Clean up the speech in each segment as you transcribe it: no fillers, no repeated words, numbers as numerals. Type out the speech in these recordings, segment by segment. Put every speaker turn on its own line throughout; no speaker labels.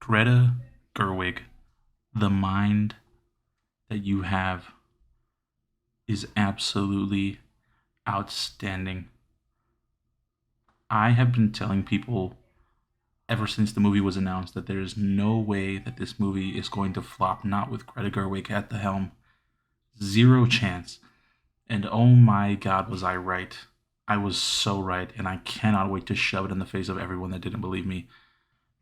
Greta Gerwig, the mind that you have is absolutely outstanding. I have been telling people ever since the movie was announced that there is no way that this movie is going to flop, not with Greta Gerwig at the helm. Zero chance. And oh my god, was I right. I was so right, and I cannot wait to shove it in the face of everyone that didn't believe me.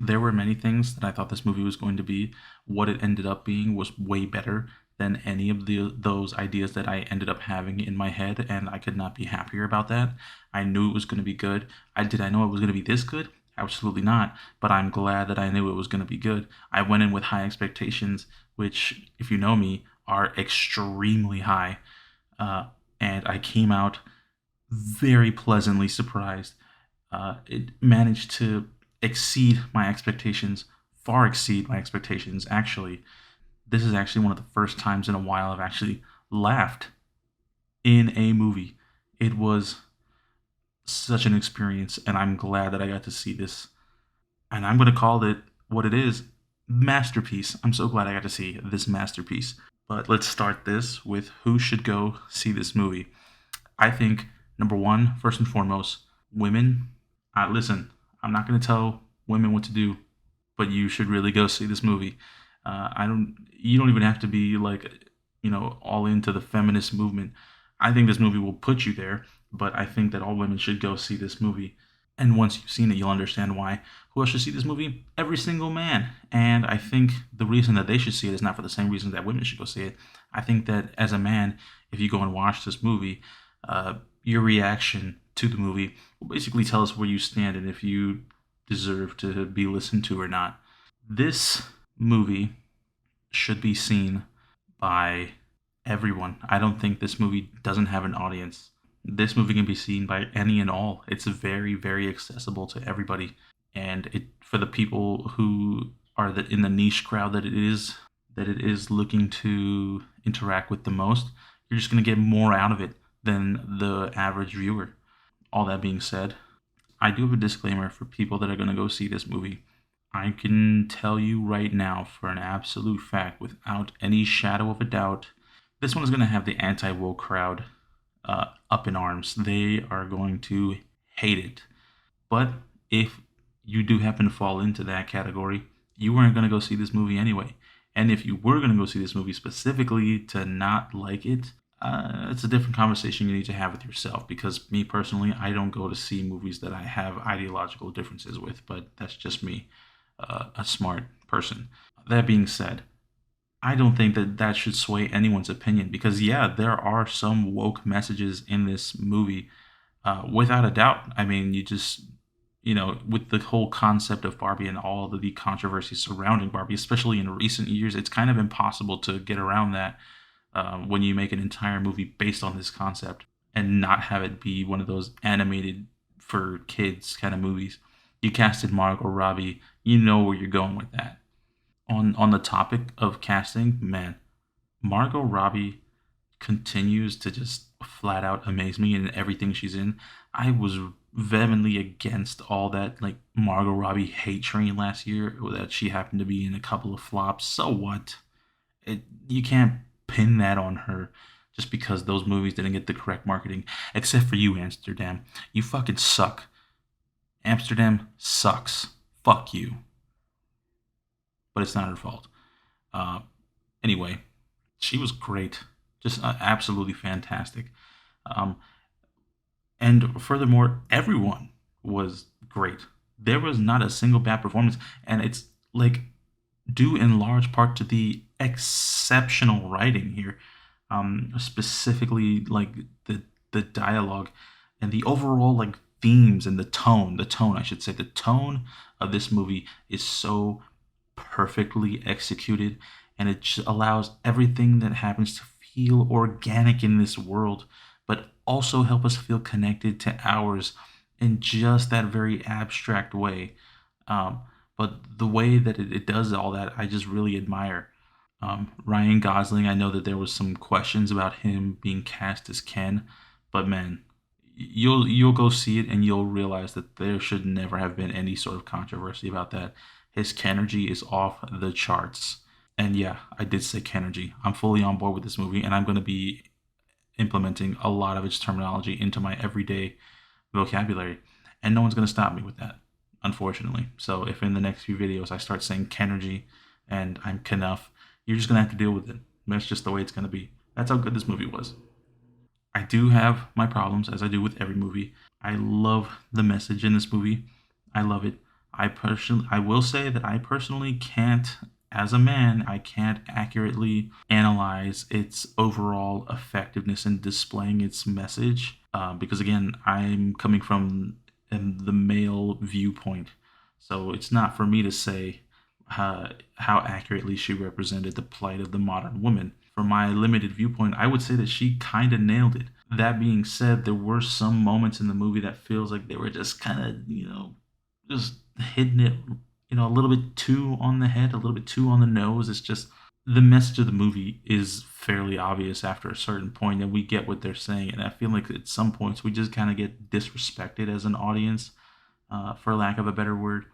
There were many things that I thought this movie was going to be. What it ended up being was way better than any of those ideas that I ended up having in my head, and I could not be happier about that. I knew it was going to be good. I know it was going to be this good? Absolutely not. But I'm glad that I knew it was going to be good. I went in with high expectations, which, if you know me, are extremely high. Uh, and I came out very pleasantly surprised. It managed to exceed my expectations, far exceed my expectations. Actually, this is actually one of the first times in a while I've actually laughed in a movie. It was such an experience, and I'm glad that I got to see this. And I'm going to call it what it is, masterpiece. I'm so glad I got to see this masterpiece. But let's start this with who should go see this movie. I think number one, first and foremost, women. Listen, I'm not going to tell women what to do, but you should really go see this movie. I don't. You don't even have to be like, all into the feminist movement. I think this movie will put you there, but I think that all women should go see this movie. And once you've seen it, you'll understand why. Who else should see this movie? Every single man. And I think the reason that they should see it is not for the same reason that women should go see it. I think that as a man, if you go and watch this movie, your reaction to the movie will basically tell us where you stand and if you deserve to be listened to or not. This movie should be seen by everyone. I don't think this movie doesn't have an audience. This movie can be seen by any and all. It's very, very accessible to everybody, and it for the people who are in the niche crowd that it is looking to interact with the most. You're just gonna get more out of it than the average viewer. All that being said, I do have a disclaimer for people that are going to go see this movie. I can tell you right now, for an absolute fact, without any shadow of a doubt, this one is going to have the anti woke crowd up in arms. They are going to hate it. But if you do happen to fall into that category, you weren't going to go see this movie anyway. And if you were going to go see this movie specifically to not like it, it's a different conversation you need to have with yourself. Because me personally, I don't go to see movies that I have ideological differences with, but that's just me, a smart person. That being said, I don't think that that should sway anyone's opinion because, yeah, there are some woke messages in this movie, without a doubt. I mean, with the whole concept of Barbie and all of the controversy surrounding Barbie, especially in recent years, it's kind of impossible to get around that when you make an entire movie based on this concept and not have it be one of those animated for kids kind of movies. You casted Margot Robbie, you know where you're going with that. On the topic of casting, man, Margot Robbie continues to just flat out amaze me in everything she's in. I was vehemently against all that like Margot Robbie hate train last year that she happened to be in a couple of flops. So what? You can't pin that on her just because those movies didn't get the correct marketing. Except for you, Amsterdam. You fucking suck. Amsterdam sucks. Fuck you. But it's not her fault. Uh, anyway, she was great, just absolutely fantastic. Um, and furthermore, everyone was great. There was not a single bad performance, and it's like due in large part to the exceptional writing here, specifically like the dialogue and the overall like themes and the tone I should say the tone of this movie is so perfectly executed, and it just allows everything that happens to feel organic in this world, but also help us feel connected to ours in just that very abstract way. Um, but the way that it does all that, I just really admire. Ryan Gosling, I know that there was some questions about him being cast as Ken, but man, you'll go see it and you'll realize that there should never have been any sort of controversy about that. His Kenergy is off the charts. And yeah, I did say Kenergy. I'm fully on board with this movie, and I'm going to be implementing a lot of its terminology into my everyday vocabulary. And no one's going to stop me with that, unfortunately. So if in the next few videos I start saying Kenergy and I'm Knuff, you're just going to have to deal with it. That's just the way it's going to be. That's how good this movie was. I do have my problems, as I do with every movie. I love the message in this movie. I love it. I will say that I personally can't, as a man, I can't accurately analyze its overall effectiveness in displaying its message. Because again, I'm coming from the male viewpoint, so it's not for me to say how accurately she represented the plight of the modern woman. From my limited viewpoint, I would say that she kind of nailed it. That being said, there were some moments in the movie that feels like they were just kind of, just hitting it, a little bit too on the head, a little bit too on the nose. It's just the message of the movie is fairly obvious after a certain point, and we get what they're saying. And I feel like at some points we just kind of get disrespected as an audience, for lack of a better word,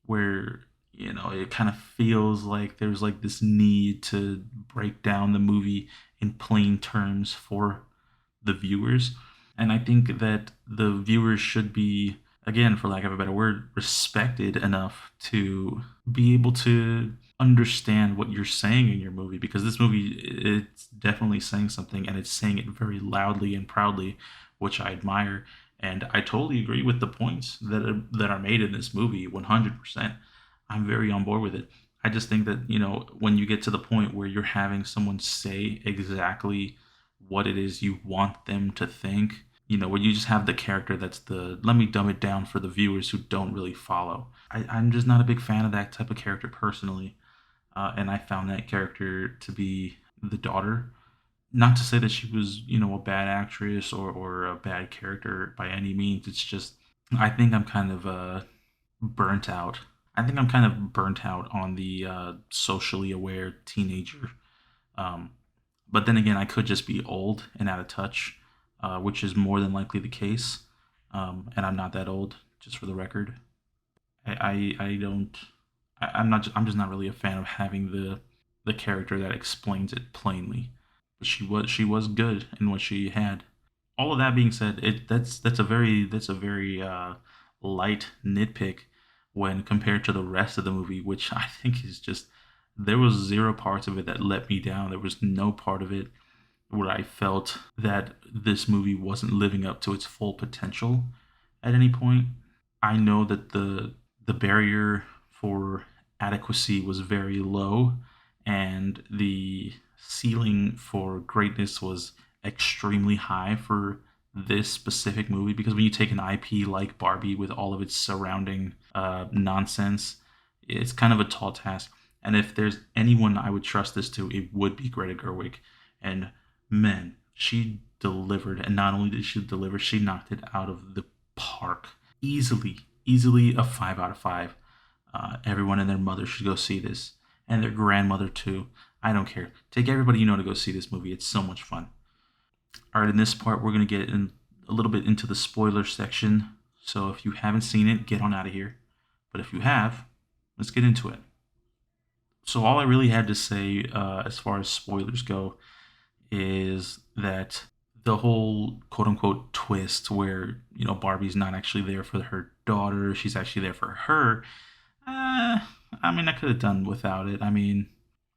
where it kind of feels like there's like this need to break down the movie in plain terms for the viewers. And I think that the viewers should be, again, for lack of a better word, respected enough to be able to understand what you're saying in your movie, because this movie, it's definitely saying something, and it's saying it very loudly and proudly, which I admire. And I totally agree with the points that are made in this movie 100%. I'm very on board with it. I just think that, when you get to the point where you're having someone say exactly what it is you want them to think, when you just have the character that's let me dumb it down for the viewers who don't really follow. I'm just not a big fan of that type of character personally. And I found that character to be the daughter. Not to say that she was, a bad actress or a bad character by any means. It's just, I think I'm kind of burnt out. I think I'm kind of burnt out on the socially aware teenager. Um, but then again, I could just be old and out of touch, which is more than likely the case. And I'm not that old, just for the record. I don't. I'm not. I'm just not really a fan of having the character that explains it plainly. But she was good in what she had. All of that being said, that's a very light nitpick when compared to the rest of the movie, which I think is just, there was zero parts of it that let me down. There was no part of it where I felt that this movie wasn't living up to its full potential at any point. I know that the barrier for adequacy was very low, and the ceiling for greatness was extremely high for this specific movie, because when you take an IP like Barbie with all of its surrounding nonsense, it's kind of a tall task. And if there's anyone I would trust this to, it would be Greta Gerwig. And man, she delivered. And not only did she deliver, she knocked it out of the park. Easily a 5 out of 5. Everyone and their mother should go see this, and their grandmother too. I don't care. Take everybody you know to go see this movie. It's so much fun. All right, in this part, we're going to get in a little bit into the spoiler section. So if you haven't seen it, get on out of here. But if you have, let's get into it. So all I really had to say, as far as spoilers go, is that the whole quote unquote twist where, Barbie's not actually there for her daughter, she's actually there for her. I mean, I could have done without it. I mean,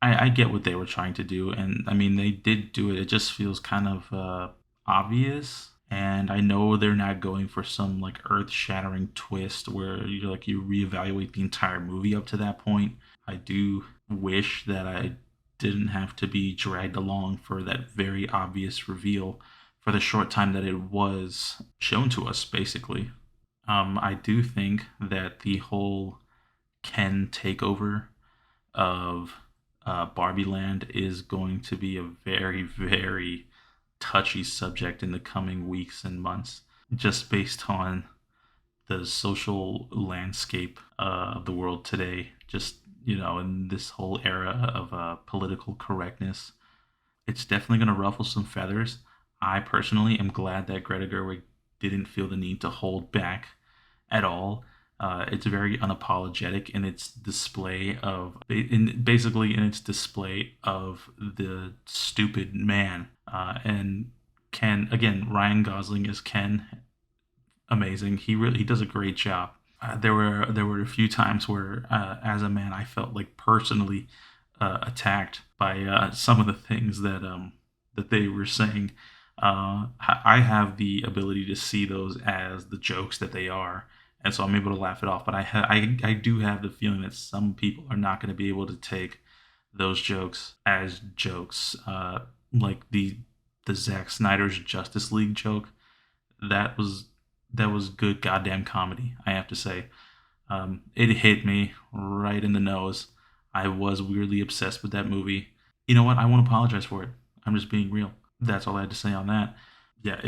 I get what they were trying to do, and I mean, they did do it. It just feels kind of obvious. And I know they're not going for some like earth-shattering twist where you reevaluate the entire movie up to that point. I do wish that I didn't have to be dragged along for that very obvious reveal for the short time that it was shown to us, basically. I do think that the whole Ken takeover of Barbie Land is going to be a very, very touchy subject in the coming weeks and months, just based on the social landscape of the world today. Just, in this whole era of political correctness, it's definitely going to ruffle some feathers. I personally am glad that Greta Gerwig didn't feel the need to hold back at all. It's very unapologetic in its display of, basically in its display of the stupid man. And Ken, again, Ryan Gosling is Ken, amazing. He does a great job. There were a few times where, as a man, I felt like personally attacked by some of the things that they were saying. I have the ability to see those as the jokes that they are, and so I'm able to laugh it off. But I do have the feeling that some people are not going to be able to take those jokes as jokes, like the Zack Snyder's Justice League joke. That was that was good goddamn comedy, I have to say. It hit me right in the nose. I was weirdly obsessed with that movie. You know what? I won't apologize for it. I'm just being real. That's all I had to say on that. Yeah,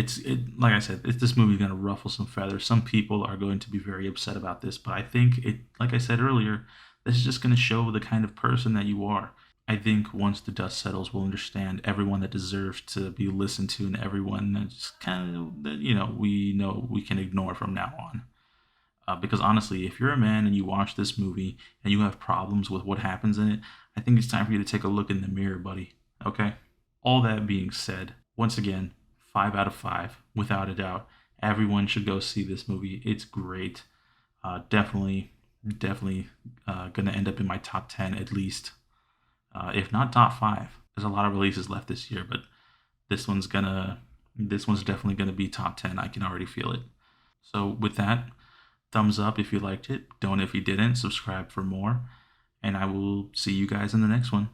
like I said, this movie is going to ruffle some feathers. Some people are going to be very upset about this, but I think it, like I said earlier, this is just going to show the kind of person that you are. I think once the dust settles, we'll understand everyone that deserves to be listened to and everyone that's kind of, that, we know we can ignore from now on. Because honestly, if you're a man and you watch this movie and you have problems with what happens in it, I think it's time for you to take a look in the mirror, buddy. Okay? All that being said, once again, 5 out of 5, without a doubt. Everyone should go see this movie. It's great. Definitely gonna end up in my top 10 at least, if not top 5. There's a lot of releases left this year, but this one's gonna this one's definitely gonna be top 10. I can already feel it. So with that, thumbs up if you liked it. Don't if you didn't. Subscribe for more, and I will see you guys in the next one.